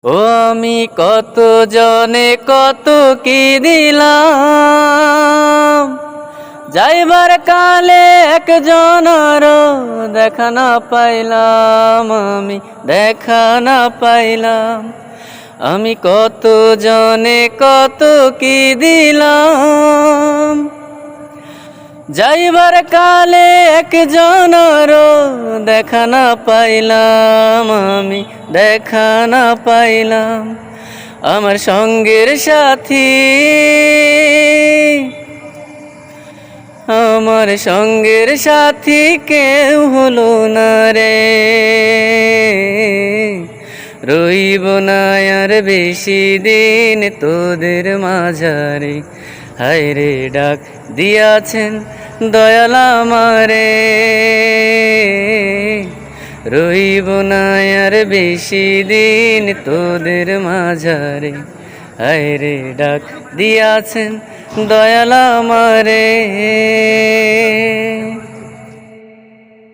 ও আমি কত জনে কত কি দিলাম, যাইবার কালে একজনের দেখা না পাইলাম, আমি দেখা না পাইলাম। আমি কত জনে কত কি দিলাম, যাইবার কালে একজনের দেখা না পাইলাম, আমি দেখা না পাইলাম। আমার সঙ্গের সাথী, আমার সঙ্গের সাথী কেউ হলো না রে, রইব না আর বেশি দিন তোদের মাঝারে। হায় রে ডাক দিয়াছেন দয়াল আমারে, রইব না আর বেশি দিন তোদের মাঝারে। হায় রে ডাক দিয়াছেন দয়াল আমারে।